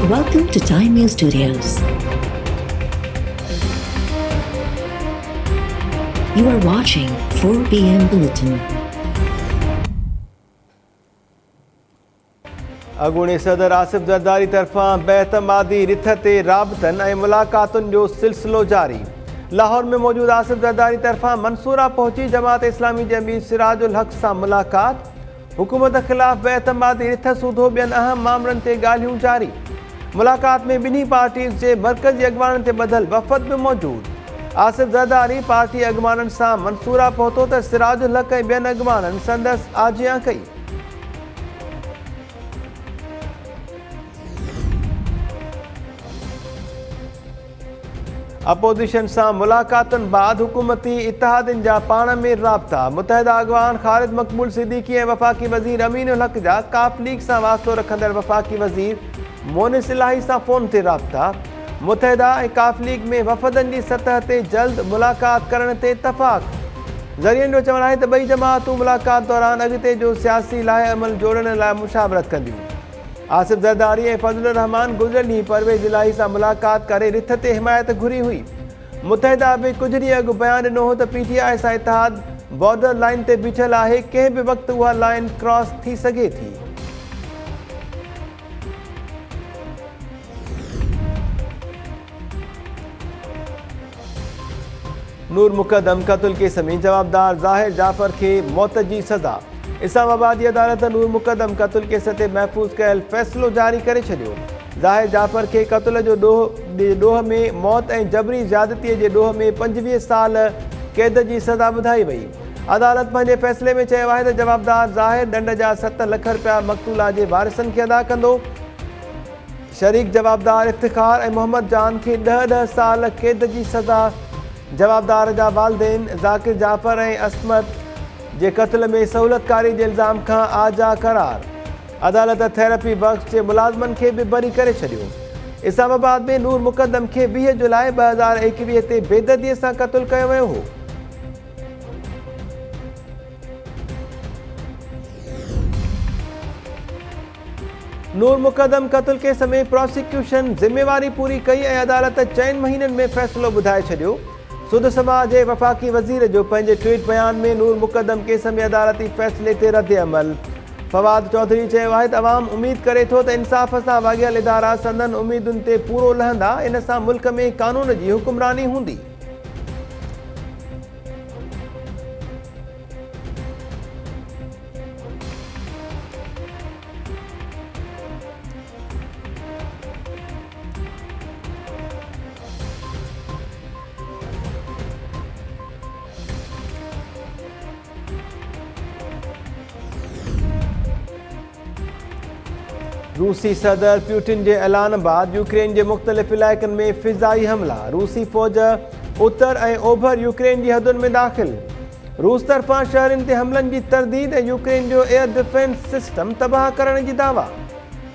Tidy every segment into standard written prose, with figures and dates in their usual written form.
Welcome to Time News Studios. You are watching 4 p.m. Bulletin. अॻूणे सदर आसिफ ज़रदारी तरफ़ां बेतमादी रिथ ते राबतनि ऐं मुलाक़ातुनि जो सिलसिलो जारी। लाहौर में मौजूद आसिफ ज़रदारी तरफ़ां मंसूरा पहुची जमात इस्लामी जे अमीर सिराजुल हक़ सां मुलाक़ात। हुकूमत ख़िलाफ़ बेतमादी रिथ सूधो ॿियनि अहम मामलनि ते ॻाल्हियूं जारी। मुलाक़ात में ॿिन्ही पार्टीज़ जे मर्कज़ी अॻवाननि ते ॿधल वफ़द बि मौजूद। आसिफ ज़रदारी पार्टी अॻवाननि सां मंसूरा पहुतो त सिराजुल हक़ ऐं ॿियनि अॻवाननि संदसि आजियां कई। अपोज़िशन सां मुलाक़ातुनि बाद हुकूमती इतिहादनि जा पाण में राब्ता। मुतहदा अॻवान ख़ालिद मक़बूल सिद्दीकी ऐं वफ़ाक़ी वज़ीर अमीनुल हक़ जा काफ लीग सां वास्तो रखंदड़ वफ़ाक़ी वज़ीर मोनिस इलाही सां फ़ोन ते राब्ता। मुतहदा ऐं काफ लीग में वफ़दनि जी सतह ते जल्द मुलाक़ात करण ते इतफ़ाक़। ज़रियनि जो चवणु आहे त ॿई जमातूं मुलाक़ात दौरान अॻिते जो सियासी लाहे अमल जोड़ण लाइ मुशावरत कंदियूं। आसिफ ज़रदारी ऐं फज़लुर रहमान गुज़िरियल ॾींहुं परवेज़ इलाही सां मुलाक़ात करे रिथ ते हिमायत घुरी हुई। मुतहदा बि कुझु ॾींहं अॻु बयानु ॾिनो हो त PTI सां इतिहाद बॉर्डर लाइन ते बीठल आहे, कंहिं बि वक़्तु उहा लाइन क्रॉस थी सघे थी। नूर मुक़दम क़त्ल केस में जवाबदार ज़ाहिर जाफ़र खे मौत जी सज़ा। इस्लामाबादी अदालत नूर मुक़दम क़त्ल केस ते महफ़ूज़ कयल फ़ैसिलो जारी करे छॾियो। ज़ाहिर जाफ़र खे क़त्ल जो ॾोह में मौत ऐं जबरी ज़्यादतीअ जे ॾोह में 25 साल क़ैद जी सज़ा ॿुधाई वई। अदालत पंहिंजे फ़ैसिले में चयो आहे त जवाबदार ज़ाहिर ॾंड जा 7 लख रुपया मक़तूला जे वारिसनि खे अदा कंदो। शरीक जवाबदार इफ़्तिख़ार ऐं मोहम्मद जान खे 10 साल क़ैद जी सज़ा। जवाबदार जा वालिदैन ज़ाकिर जाफ़र ऐं असमत जे क़त्ल में सहूलतकारी जे इल्ज़ाम खां आजा करार। अदालत थेरेपी बख़्श जे मुलाज़मनि खे बि बरी करे छॾियो। इस्लामाबाद में नूर मुक़दम खे 20 जुलाई 2021 ते बेदर्दीअ सां क़त्ल कयो वियो हो। नूर मुक़दम क़त्ल केस में प्रोसिक्यूशन ज़िम्मेवारी पूरी कई ऐं अदालत 4 महीननि में फ़ैसिलो ॿुधाए छॾियो। सुध समाज जे वफ़ाक़ी वज़ीर जो पंहिंजे ट्वीट बयान में नूर मुक़दम केस में अदालती फ़ैसिले ते रद्द अमल। फवाद चौधरी चयो आहे त अवाम उमीद करे थो त इंसाफ़ सां वाॻियल इदारा संदन उमीदुनि ते पूरो लहंदा। इन सां मुल्क में क़ानून जी हुकुमरानी हूंदी। रूसी सदर पुतिन जे ऐलान बाद यूक्रेन जे मुख़्तलिफ़ इलाइक़नि में फ़िज़ाई हमला। रूसी फ़ौज उत्तर ऐं ओभर यूक्रेन जी हदुनि में दाख़िल। रूस तरफ़ां शहरनि ते हमलनि जी तरदीद ऐं यूक्रेन जो एयर डिफेंस सिस्टम तबाह करण जी दावा।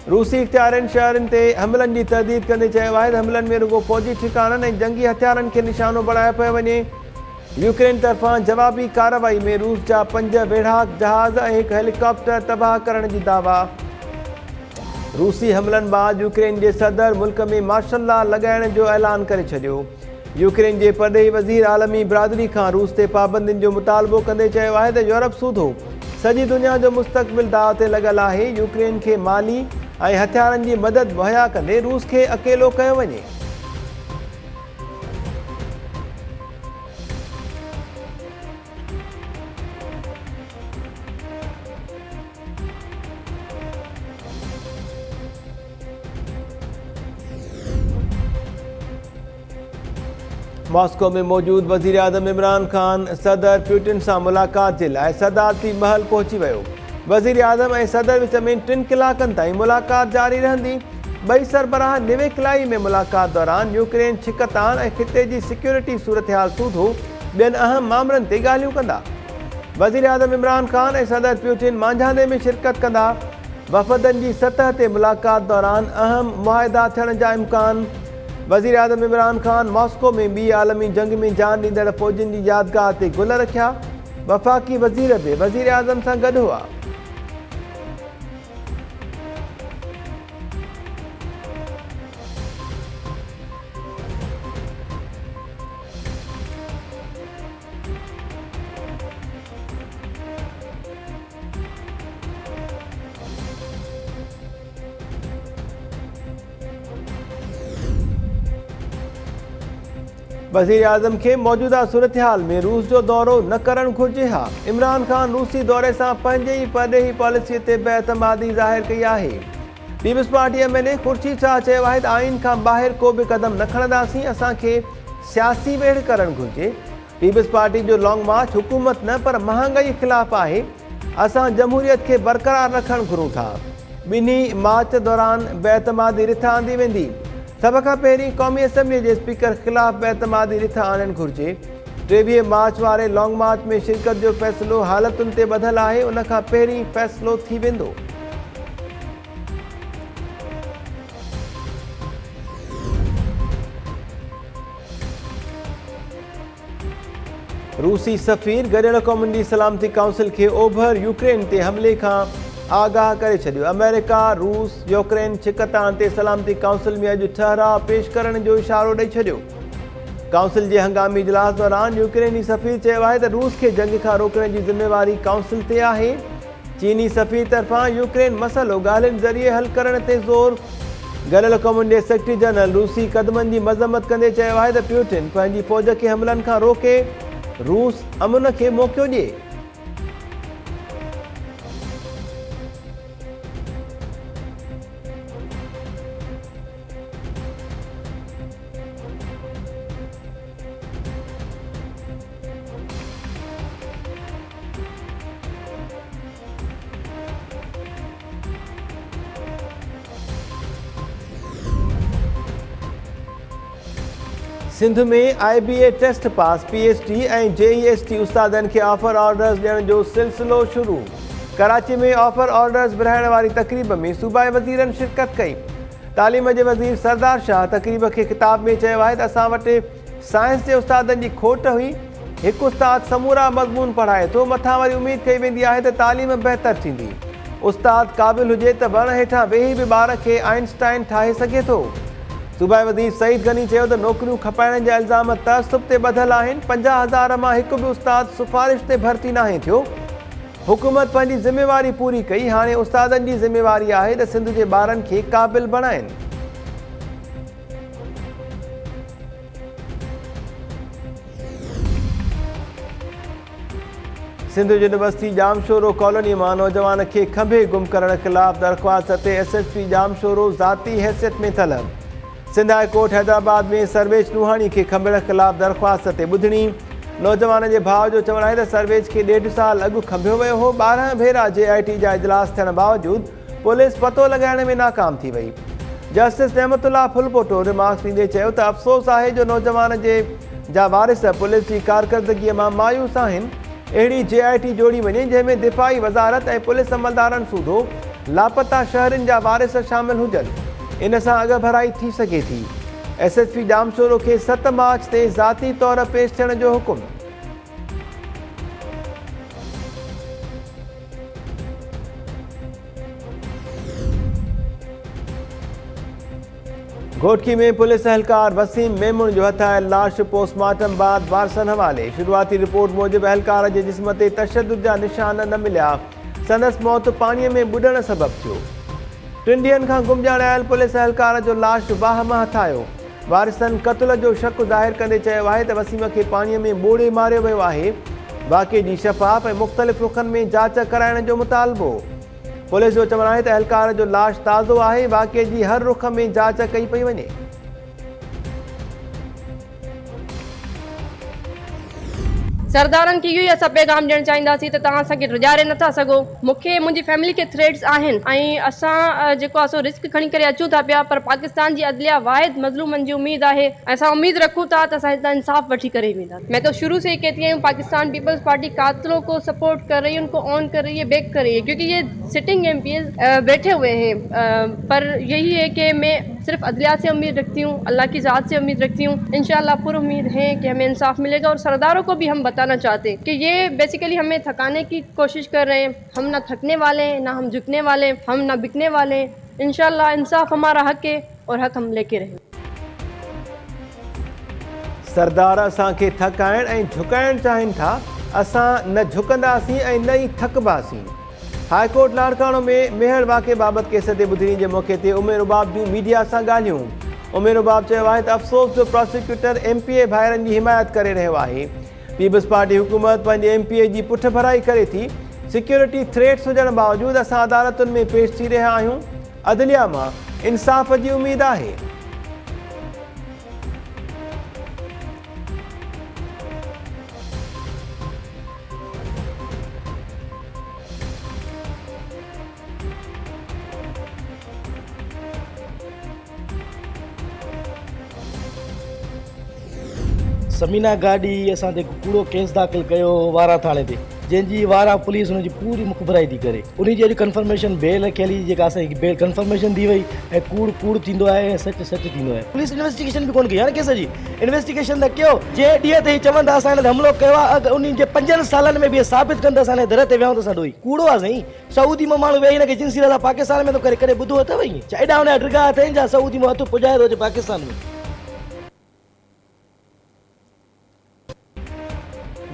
रूसी इख़्तियारनि शहरनि ते हमलनि जी तरदीद कंदे चयो आहे त हमलनि में रुगो फ़ौजी ठिकाननि ऐं जंगी हथियारनि खे निशानो बणायो पियो वञे। यूक्रेन तरफ़ां जवाबी कार्रवाई में रूस जा 5 वेढ़ाक जहाज़ ऐं 1 हेलीकॉप्टर तबाह करण जी दावा। रूसी हमलनि बाद यूक्रेन जे सदर मुल्क में मार्शल लॉ लॻाइण जो ऐलान करे छॾियो। यूक्रेन जे परॾेही वज़ीर आलमी बिरादरी खां रूस ते पाबंदियुनि जो मुतालबो कंदे चयो आहे त यूरोप सूधो सॼी दुनिया जो मुस्तक़बिल दाव ते लॻल आहे। यूक्रेन खे माली ऐं हथियारनि जी मदद मुहैया कंदे रूस खे अकेलो कयो वञे। मॉस्को में मौजूद वज़ीर आज़म इमरान ख़ान सदर पुतिन सां मुलाक़ात जे लाइ सदारती महल पहुची वियो। वज़ीर आज़म ऐं सदर विच में 3 कलाकनि ताईं मुलाक़ात जारी रहंदी। ॿई सरबराह निवे किलाई में मुलाक़ात दौरान यूक्रेन छिकतान ऐं ख़िते जी सिक्योरिटी सूरतहाल सूधो ॿियनि अहम मामलनि ते ॻाल्हियूं कंदा। वज़ीर आज़म इमरान ख़ान ऐं सदर पुतिन मांझादे में शिरकत कंदा। वफ़दनि जी सतह ते मुलाक़ात दौरान अहम मुआहिदा थियण जा इम्कान। वज़ीर आज़म इमरान ख़ान मॉस्को में ॿी आलमी जंग में जान ॾींदड़ फ़ौजियुनि जी यादगार ते गुल रखिया। वफ़ाक़ी वज़ीर बि वज़ीर आज़म सां गॾु हुआ। वज़ीर आज़म के मौजूदा सूरत हाल में रूस जो दौरो न करण घुर्जे हा। इमरान खान रूसी दौरे से पंहिंजे ई परॾेही पॉलिसीअ ते बेअतमादी ज़ाहिर कई आहे। People's party MLA Khurshid Shah चयो आहे त आइन खां ॿाहिरि को बि क़दम न खणंदासीं, असांखे सियासी वेढ़ करणु घुर्जे। पीपल्स पार्टी जो लॉन्ग मार्च हुकूमत न पर महांगाई ख़िलाफ़ आहे। असां जमहूरियत खे बरक़रार रखणु घुरूं था। ॿिन्ही मार्च दौरान बेअतमादी रिथा आंदी वेंदी। सभ खां पहिरीं क़ौमी असम्बलीअ जे स्पीकर ख़िलाफ़ बेअतमादी रिथा आणणु घुर्जे। 23 मार्च वारे लॉन्ग मार्च में शिरकत जो फ़ैसिलो हालतुनि ते ॿधल आहे, उन खां पहिरीं फ़ैसिलो थी वेंदो। रूसी सफ़ीर गॾियल क़ौमुनि जी सलामती काउंसिल खे ओभर यूक्रेन ते हमले खां आगाह करे छॾियो। अमेरिका रूस यूक्रेन छिकताण ते सलामती काउंसिल में अॼु ठहराउ पेश करण जो इशारो ॾेई छॾियो। काउंसिल जे हंगामी इजलास दौरान यूक्रेनी सफ़ीर चयो आहे त रूस खे जंग खां रोकण जी ज़िम्मेवारी काउंसिल ते आहे। चीनी सफ़ीर तरफ़ां यूक्रेन मसइलो ॻाल्हियुनि ज़रिए हल करण ते ज़ोर। गॾियल क़ौमुनि जे सेक्रेटरी जनरल रूसी क़दमनि जी मज़म्मत कंदे चयो आहे त प्यूटिन पंहिंजी फ़ौज खे हमलनि खां रोके, रूस अमन खे मौक़ो ॾिए। सिंध में IBA टेस्ट पास PhD ऐं JEST उस्तादनि खे ऑफर ऑर्डर्स ॾियण जो सिलसिलो शुरू। कराची में ऑफर ऑर्डर्स विरहाइण वारी तक़रीब में सूबाई वज़ीरनि शिरकत कई। तालीम जे वज़ीर सरदार शाह तक़रीब खे ख़िताब में चयो आहे त असां वटि साइंस जे उस्तादनि जी खोट हुई। हिकु उस्ताद समूरा मज़मून पढ़ाए थो, मथां वरी उमेद कई वेंदी आहे त तालीम बहितर थींदी। उस्ताद क़ाबिल हुजे त वण हेठां वेही बि ॿार खे आइंस्टाइन ठाहे सघे थो। सूबाई वज़ीर सईद गनी चयो त नौकरियूं खपाइण जा इल्ज़ाम तअस्सुब ते ॿधल आहिनि। 50,000 मां हिकु बि उस्ताद सिफ़ारिश ते भर्ती नाहे थियो। हुकूमत पंहिंजी ज़िम्मेवारी पूरी कई, हाणे उस्तादनि जी ज़िम्मेवारी आहे त सिंध जे ॿारनि खे क़ाबिल बणाइनि। सिंध यूनिवर्सिटी जामशोरो कॉलोनी मां नौजवान खे खंभे गुम करण ख़िलाफ़ दरख़्वास्त ते SSP जामशोरो ज़ाती हैसियत में तलब। सिंध हाई कोर्ट हैदराबाद में सर्वेश नुहाणी खे खंभण ख़िलाफ़ दरख़्वास्त ते ॿुधणी। नौजवान जे भाउ जो चवणु आहे त सर्वेश खे 1.5 साल अॻु खंभियो वियो हो। 12 भेरा JIT जा इजलास थियण बावजूदि पुलिस पतो लॻाइण में नाकाम थी वई। जस्टिस नेमतुल्लाह फुलपोटो रिमार्क्स ॾींदे चयो त अफ़सोस आहे जो नौजवान जा वारिस पुलिस जी कारकर्दगीअ मां मायूस आहिनि। अहिड़ी JIT जोड़ी वञे जंहिंमें दिफ़ाई वज़ारत ऐं पुलिस अमलदारनि सूधो लापता शहरनि जा वारिस शामिल हुजनि। इन सां अॻ भराई थी सघे थी। SSP जामशोरो खे 7 मार्च ते ज़ाती तौर पेश थियण जो हुकुम। घोटकी में पुलिस अहलकार वसीम मेमून जो हथायल लाश पोस्टमार्टम बाद वारसनि हवाले। शुरूआती रिपोर्ट मूजिबि अहलकार जे जिस्म ते तशद्दुद जा निशान न मिलिया। संदसि मौत पाणीअ में ॿुॾण सबबु थियो। 3 ॾींहंनि खां गुम ॼाणायल पुलिस अहलकार जो लाश वाह मां हथायो। वारिसनि क़त्ल जो शक ज़ाहिर कंदे चयो आहे त वसीम खे पाणीअ में ॿोड़े मारियो वियो आहे। वाक़े जी शफ़ाफ़ ऐं मुख़्तलिफ़ रुख़नि में जांच कराइण जो मुतालबो। पुलिस जो चवणु आहे त अहलकार जो लाश ताज़ो आहे। वाक़े जी हर रुख़ में जांच कई पई वञे। सरदारनि खे इहो ई असां पैगाम ॾियणु चाहींदासीं त तव्हां असांखे रुॼारे नथा सघो। मूंखे मुंहिंजी फैमिली खे थ्रेट्स आहिनि ऐं असां जेको आहे सो रिस्क खणी करे अचूं था पिया, पर पाकिस्तान जी अदलिया वाहिद मज़लूमनि जी उम्मीद आहे। असां उम्मीद रखूं था त असां हितां इंसाफ वठी करे वेंदा। मैं तो शुरू से ही कहती हूँ पाकिस्तान पीपल्स पार्टी कातिलों को सपोर्ट कर रही है, उनको ऑन कर रही है, बैक कर रही है, क्योंकि ये सिटिंग MPs बैठे हुए हैं। पर यही है कि मैं सिर्फ अदलिया से उम्मीद रखती हूँ, अल्लाह की ज़ात से उम्मीद रखती हूँ। इंशाअल्लाह पूरी उम्मीद है कि हमें इंसाफ मिलेगा। और सरदारों को भी हम बताना चाहते हैं कि ये बेसिकली हमें थकाने की कोशिश कर रहे हैं। हम ना थकने वाले हैं, ना हम झुकने वाले हैं, हम ना बिकने वाले हैं। इंशाअल्लाह इंसाफ हमारा हक है और हक हम लेके रहें। सरदार असांखे थकाइण ऐं झुकाइण चाहिनि था। असां न झुकंदासीं ऐं न ई थकबासीं। हाईकोर्ट लाड़काणो में मेहर वाक़े बाबति केस ते ॿुधणी जे मौक़े ते उमेर रुबाब जूं मीडिया सां ॻाल्हियूं। उमेर बाब चयो आहे त अफ़सोस जो प्रोसिक्यूटर MPA भाइरनि जी हिमायत करे रहियो आहे। पीपल्स पार्टी हुकूमत पंहिंजे MPA जी पुठभराई करे थी। सिक्योरिटी थ्रेट्स हुजण बावजूदि असां अदालतुनि में पेश थी रहिया आहियूं। अदलिया मां इंसाफ़ जी उमेद आहे। समीना गाड़ी असां ते कूड़ो केस दाख़िल कयो वारा थाणे ते, जंहिंजी वारा पुलिस हुनजी पूरी मुखबराई थी करे। उन जी अॼु कंफर्मेशन बेल रखियल जेका असांजी बेल कंफर्मेशन थी वई ऐं कूड़ कूड़ थींदो आहे ऐं सच सच थींदो आहे। पुलिस इन्वेस्टिगेशन बि कोन कई हाणे केस जी इन्वेस्टिगेशन त कयो। जे ॾींहं ते चवंदा असां हिन हमलो कयो आहे, अगरि उन जे 5 सालनि में बि साबित कंदा असां दर ते विहूं त असां ॾोही कूड़ो आहे साईं। सऊदी मां माण्हू वेही हिनखे जिंसी रज़ा पाकिस्तान में थो करे, कॾहिं ॿुधो अथव ईअं? छा एॾा हुनजा ड्रिगा अथई छा सऊदी मां हथु पुॼाए थो अचे पाकिस्तान में?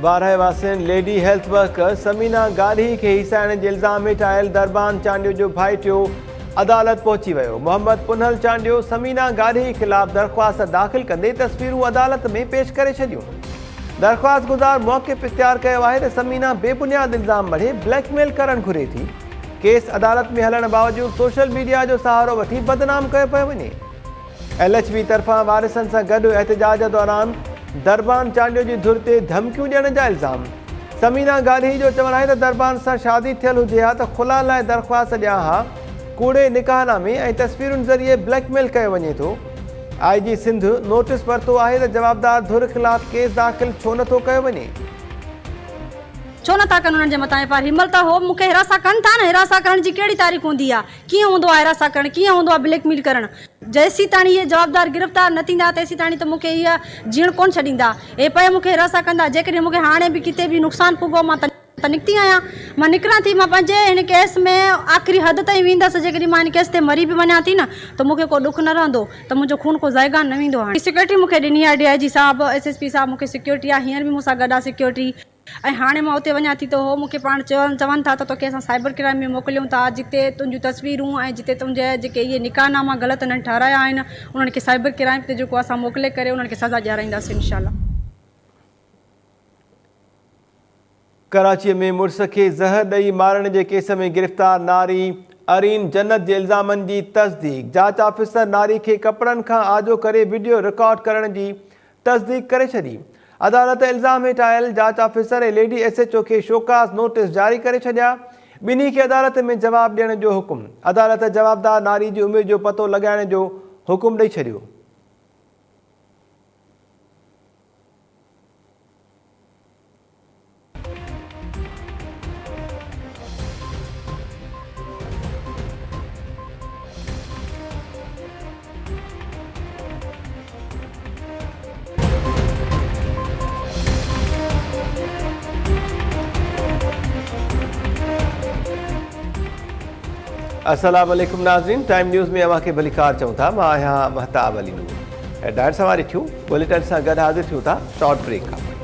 12 वासिन लेडी हेल्थ वर्कर समीना गाढ़ी के हिसाइण जे इल्ज़ाम हेठि आयल दरबान चांडियो जो भाइटियो अदालत पहुची वियो। मोहम्मद पुनहल चांडियो समीना गाढ़ी खिलाफ़ दरख़्वास्त दाख़िल कंदे तस्वीरूं अदालत में पेश करे छॾियूं। दरख़्वास्त गुज़ार मौक़िफ़ इख्तियार कयो आहे त समीना बेबुनियाद इल्ज़ाम मढ़े ब्लैकमेल करणु घुरे थी। केस अदालत में हलण बावजूदि सोशल मीडिया जो सहारो वठी बदनाम कयो पियो वञे। LHP तरफ़ां वारिसनि सां गॾु एहतजाज दौरान दरबान चांडियो जी धुर ते धमकियूं ॾियण जा इल्ज़ाम। समीना गाढ़ी जो चवणु आहे त दरबान सां शादी थियल हुजे हा त खुला लाइ दरख़्वास्त ॾियां हा। कूड़े निकाहनामे ऐं तस्वीरुनि ज़रिए ब्लैकमेल कयो वञे थो। IG सिंध नोटिस पढ़तो आहे त जवाबदार धुर ख़िलाफ़ केस दाख़िल छो नथो कयो वञे। छो नथा कनि उन्हनि जे मथां एफ हिमल त हो मूंखे हिरासा कनि था न। हिरासा करण जी कहिड़ी तारीख़ हूंदी आहे? कीअं हूंदो आहे हिरासा करणु? कीअं हूंदो आहे ब्लैकमेल करणु? जेसीं ताणी इहे जवाबदार गिरफ़्तार न थींदा तेसीं ताणी त मूंखे इहा जीअण कोन छॾींदा। हे पिया मूंखे हिरासा कंदा। जेकॾहिं मूंखे हाणे बि किथे बि नुक़सानु पुॻो मां त निकिती आहियां। मां निकिरां थी, मां पंहिंजे हिन केस में आख़िरी हद ताईं वेंदसि। जेकॾहिं मां हिन केस ते मरी बि वञा थी न त मूंखे को ॾुख न रहंदो, त मुंहिंजो खून को ज़ाइगान न वेंदो। हाणे सिक्योरिटी मूंखे ॾिनी आहे DIG साहब, SSP साहब मूंखे सिक्योरिटी आहे। हींअर बि मूंसां गॾु आहे सिक्योरिटी। ऐं हाणे मां उते वञा थी त हो मूंखे पाण चवनि था त तोखे असां साइबर क्राइम में मोकिलियूं था, जिते तुंहिंजूं तस्वीरूं ऐं जिते तुंहिंजे जेके इहे निकाहनामा ग़लति इन्हनि ठाहिराया आहिनि उन्हनि खे साइबर क्राइम ते जेको असां मोकिले करे उन्हनि खे सज़ा ॾियाराईंदासीं इंशाल्लाह। कराची में मुड़ुस खे ज़हर ॾेई मारण जे केस में गिरफ़्तार नारी अरीन जन्नत जे इल्ज़ामनि जी तस्दीक। जांच ऑफिसर नारी खे कपिड़नि खां आजो करे वीडियो रिकॉर्ड करण जी तस्दीक करे छॾी। अदालत इल्ज़ाम हेठि आयल जांच ऑफिसर ऐं लेडी SHO खे शोकास नोटिस जारी करे छॾिया। ॿिन्ही खे अदालत में जवाब ॾियण जो हुकुम। अदालत जवाबदार नारी जी उमिरि जो पतो लॻाइण जो हुकुम ॾेई छॾियो। अस्सलाम वालेकुम नाज़रीन, टाइम न्यूज़ में अवां खे भलीकार चऊं था। मां आहियां महताब अली नूर। डायर सवारी थियूं बुलेटिन सां गॾु हाज़िर थियूं था शॉर्ट ब्रेक खां।